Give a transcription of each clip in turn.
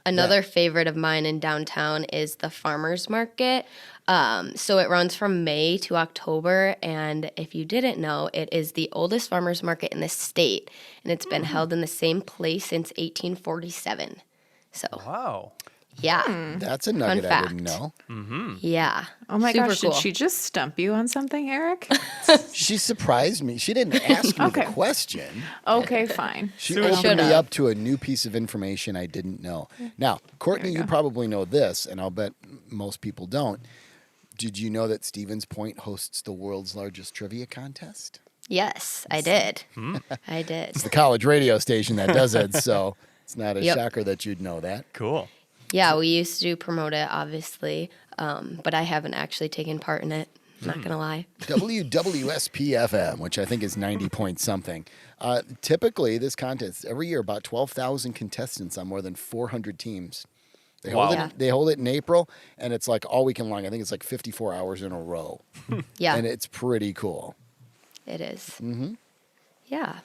Another favorite of mine in downtown is the farmers market. So it runs from May to October, and if you didn't know, it is the oldest farmers market in the state, and it's been held in the same place since 1847. So, Wow. yeah. That's a nugget I didn't know. Yeah. Oh my Super gosh, cool. did she just stump you on something, Eric? She surprised me. She didn't ask me Okay. the question. Okay, fine. She opened should've. me up to a new piece of information I didn't know. Now, Courtney, you probably know this, and I'll bet most people don't. Did you know that Stevens Point hosts the world's largest trivia contest? Yes, I did. I did. It's the college radio station that does it, so it's not a Yep. shocker that you'd know that. Cool. Yeah, we used to promote it, obviously, but I haven't actually taken part in it. I'm not going to lie. WWSP-FM, which I think is 90 point something. Typically, this contest, every year, about 12,000 contestants on more than 400 teams. They hold, Wow. they hold it in April, and it's like all weekend long. I think it's like 54 hours in a row. Yeah, And it's pretty cool. it is. Mm-hmm. Yeah.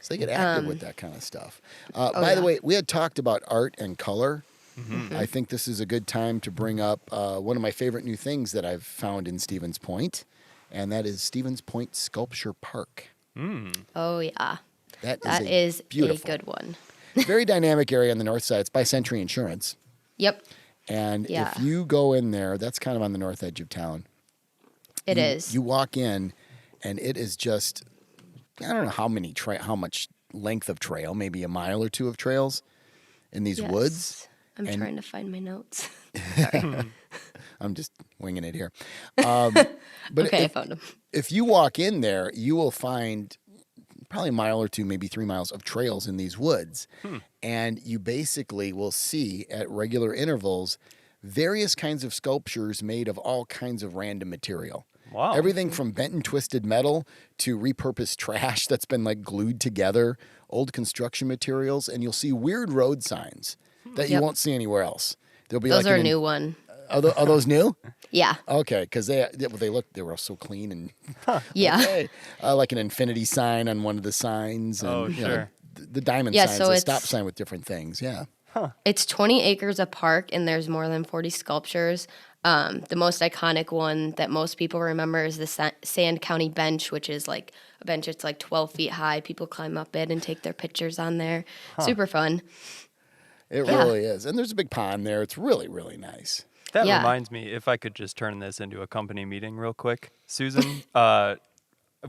So they get active with that kind of stuff. By the way, we had talked about art and color. I think this is a good time to bring up one of my favorite new things that I've found in Stevens Point, and that is Stevens Point Sculpture Park. Oh, yeah. That is beautiful, a good one. very dynamic area on the north side. It's by Century Insurance. Yep, And Yeah. if you go in there, that's kind of on the north edge of town. it is. You walk in, and it is just, I don't know how much length of trail, maybe a mile or two of trails in these woods. I'm and- trying to find my notes. I'm just winging it here. But Okay, I if, found them. if you walk in there, you will find probably a mile or two, maybe 3 miles of trails in these woods. And you basically will see at regular intervals various kinds of sculptures made of all kinds of random material. Wow. Everything from bent and twisted metal to repurposed trash that's been like glued together, old construction materials, and you'll see weird road signs that you Yep. won't see anywhere else. There'll be Those like are a new one. Are those new? Yeah, Okay, because they were so clean and yeah. okay. Like an infinity sign on one of the signs. And, Oh, you know, sure. the diamond Yeah, signs, so the it's- stop sign with different things. Yeah. It's 20 acres of park, and there's more than 40 sculptures. The most iconic one that most people remember is the Sand County Bench, which is like a bench that's like 12 feet high. People climb up it and take their pictures on there. Super fun. It Yeah. really is. And there's a big pond there. It's really, really nice. That Yeah. reminds me, if I could just turn this into a company meeting real quick. Susan,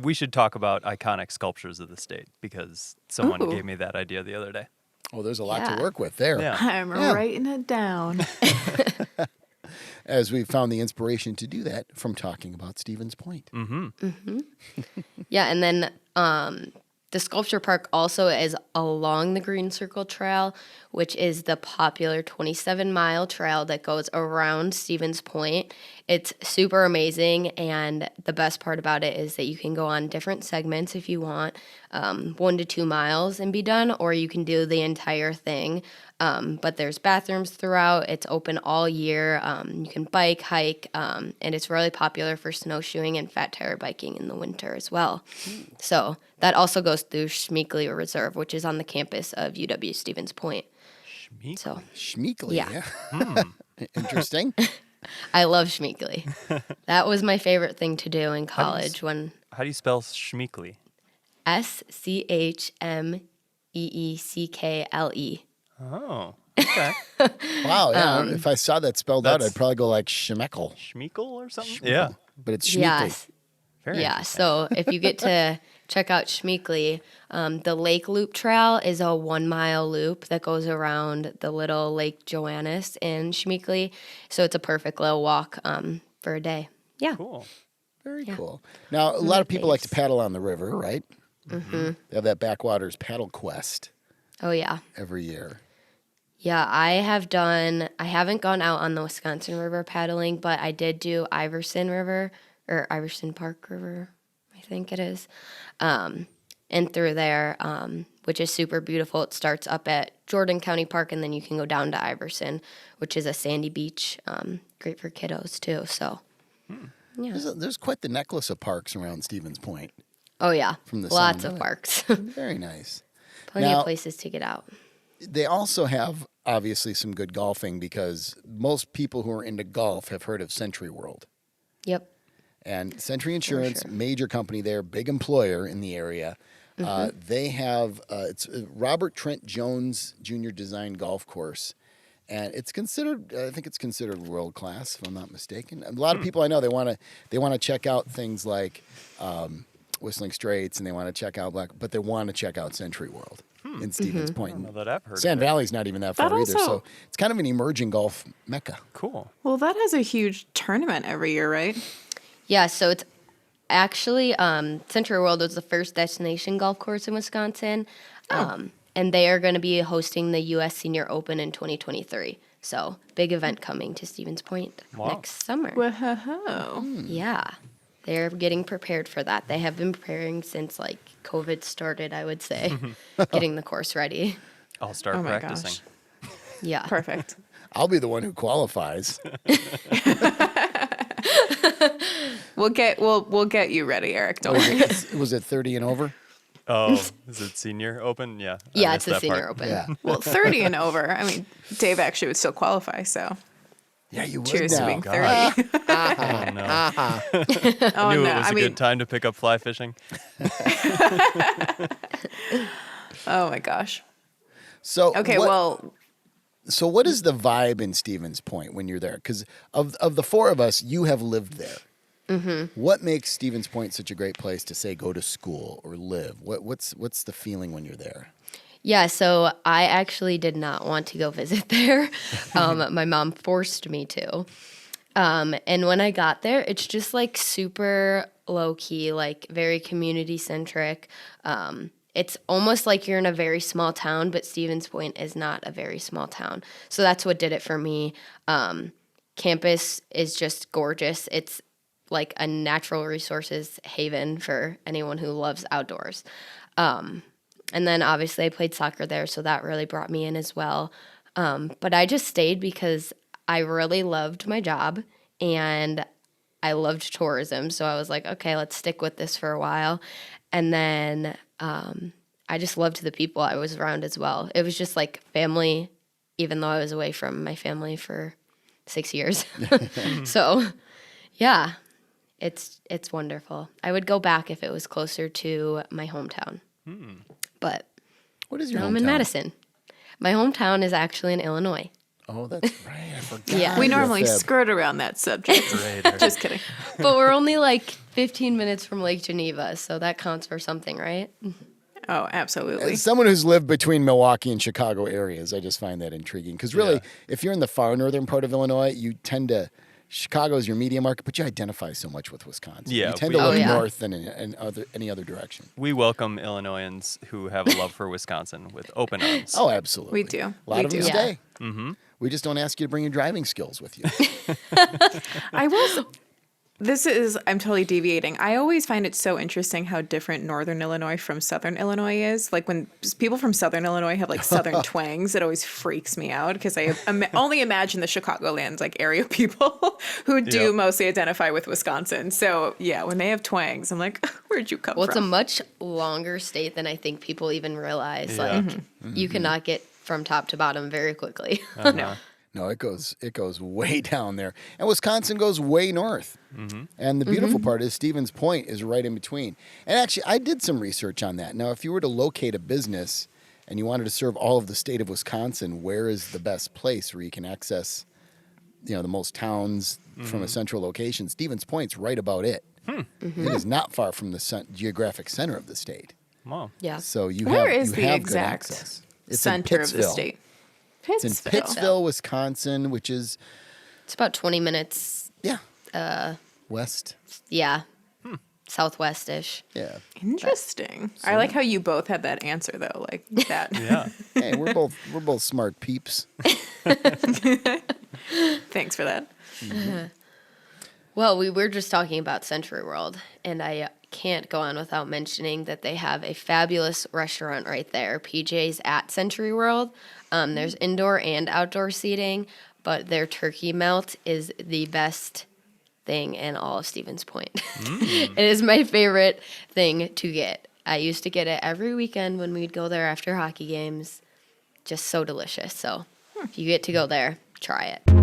we should talk about iconic sculptures of the state because someone Ooh. gave me that idea the other day. Oh, there's a lot Yeah. to work with there. Yeah. I'm writing it down. As we found the inspiration to do that from talking about Stevens Point. Yeah, and then the sculpture park also is along the Green Circle Trail, which is the popular 27-mile trail that goes around Stevens Point. It's super amazing, and the best part about it is that you can go on different segments if you want, 1 to 2 miles and be done, or you can do the entire thing. But there's bathrooms throughout. It's open all year. You can bike, hike, and it's really popular for snowshoeing and fat tire biking in the winter as well. So that also goes through Schmieckley Reserve, which is on the campus of UW Stevens Point. Schmeek. So Schmeeckley. Yeah. Interesting. I love Schmieckley. That was my favorite thing to do in college when How do you spell Schmeeckley? SCHMEECKLE. Oh, okay. Wow. Yeah. If I saw that spelled out, that's- I'd probably go like Schmeckle. Schmeekel or something? Yeah. But it's Schmeeckley. Yes. Very Yeah, interesting. so if you get to check out Schmieckley, the Lake Loop Trail is a 1-mile loop that goes around the little Lake Joannis in Schmieckley. So it's a perfect little walk for a day. Yeah. Cool. Very cool. Now, a lot of people like to Thanks. paddle on the river, right? Mm-hmm. They have that Backwaters Paddle Quest Oh, yeah. every year. Yeah, I haven't gone out on the Wisconsin River paddling, but I did do Iverson River, or Iverson Park River, I think it is. And through there, which is super beautiful. It starts up at Jordan County Park, and then you can go down to Iverson, which is a sandy beach, great for kiddos too. So, yeah. There's quite the necklace of parks around Stevens Point. Oh yeah, From the lots sound of of it. parks, Very nice. plenty Now- of places to get out. They also have obviously some good golfing because most people who are into golf have heard of Century World. Yep. And Century Insurance, sure. major company there, big employer in the area. They have it's Robert Trent Jones Jr. designed golf course, and it's considered. I think it's considered world class, if I'm not mistaken. A lot of people I know they want to check out things like Whistling Straits, and they want to check out but they want to check out Century World in Stevens I Point. don't know that I've heard Sand of it. Valley's not even that far That either, also- so it's kind of an emerging golf mecca. Cool. Well, that has a huge tournament every year, right? Yeah, so it's actually Century World was the first destination golf course in Wisconsin, and they are going to be hosting the U.S. Senior Open in 2023. So big event coming to Stevens Point Wow. next summer. Whoa. Yeah, they're getting prepared for that. They have been preparing since like COVID started, I would say, getting the course ready. I'll start Oh my practicing. gosh. Yeah. Perfect. I'll be the one who qualifies. We'll get you ready, Eric. Don't worry. Was it 30 and over? Oh, is it senior open? Yeah. I Yeah, missed it's a that Senior part. Open. Yeah. Well, 30 and over. I mean, Dave actually would still qualify, so Yeah, you would cheers to now. being God. 30. Oh, no. Oh, Knew no. it was I a mean, good time to pick up fly fishing. oh my gosh. So Okay, So what is the vibe in Stevens Point when you're there? Because of the four of us, you have lived there. Mm-hmm. What makes Stevens Point such a great place to say go to school or live? What's the feeling when you're there? Yeah, so I actually did not want to go visit there. My mom forced me to. And when I got there, it's just like super low key, like very community centric. It's almost like you're in a very small town, but Stevens Point is not a very small town. So that's what did it for me. Campus is just gorgeous. It's like a natural resources haven for anyone who loves outdoors. And then obviously I played soccer there, so that really brought me in as well. But I just stayed because I really loved my job and I loved tourism. So I was like, okay, let's stick with this for a while. And then I just loved the people I was around as well. It was just like family, even though I was away from my family for 6 years. So yeah, it's wonderful. I would go back if it was closer to my hometown. But What is your now hometown? I'm in Madison. My hometown is actually in Illinois. Oh, that's right. I forgot. Yeah. we You're a normally fib. skirt around that subject. Great. Just kidding. But we're only like 15 minutes from Lake Geneva, so that counts for something, right? Oh, absolutely. As someone who's lived between Milwaukee and Chicago areas, I just find that intriguing. Because really, Yeah. if you're in the far northern part of Illinois, you tend to Chicago's your media market, but you identify so much with Wisconsin. Yeah, you tend we- to look Oh, yeah. north than in any other direction. We welcome Illinoisans who have a love for Wisconsin with open arms. Oh, absolutely. We do. A lot We of them do. stay. Mm-hmm. We just don't ask you to bring your driving skills with you. I will. I'm totally deviating. I always find it so interesting how different Northern Illinois from Southern Illinois is. Like when people from Southern Illinois have like Southern twangs, it always freaks me out because I only imagine the Chicagoland like area people who do Yep. mostly identify with Wisconsin. So yeah, when they have twangs, I'm like, where'd you come Well, it's a from? much longer state than I think people even realize. Yeah. Like, you cannot get from top to bottom very quickly. Uh-huh. No, it goes way down there, and Wisconsin goes way north. And the beautiful part is Stevens Point is right in between. And actually, I did some research on that. Now, if you were to locate a business and you wanted to serve all of the state of Wisconsin, where is the best place where you can access, the most towns from a central location? Stevens Point's right about it. It is not far from the geographic center of the state. Wow. Yeah. So you Where have is you the have good exact access. It's in center of the Pittsville. state. It's in Pittsville, Wisconsin, which is It's about 20 minutes, west. yeah, southwest-ish. Yeah. Interesting. I like how you both had that answer though, like that. Yeah. Hey, we're both smart peeps. Thanks for that. Well, we were just talking about Century World, and I can't go on without mentioning that they have a fabulous restaurant right there, PJ's at Century World. There's indoor and outdoor seating, but their turkey melt is the best thing in all of Stevens Point. It is my favorite thing to get. I used to get it every weekend when we'd go there after hockey games. Just so delicious. So If you get to go there, try it.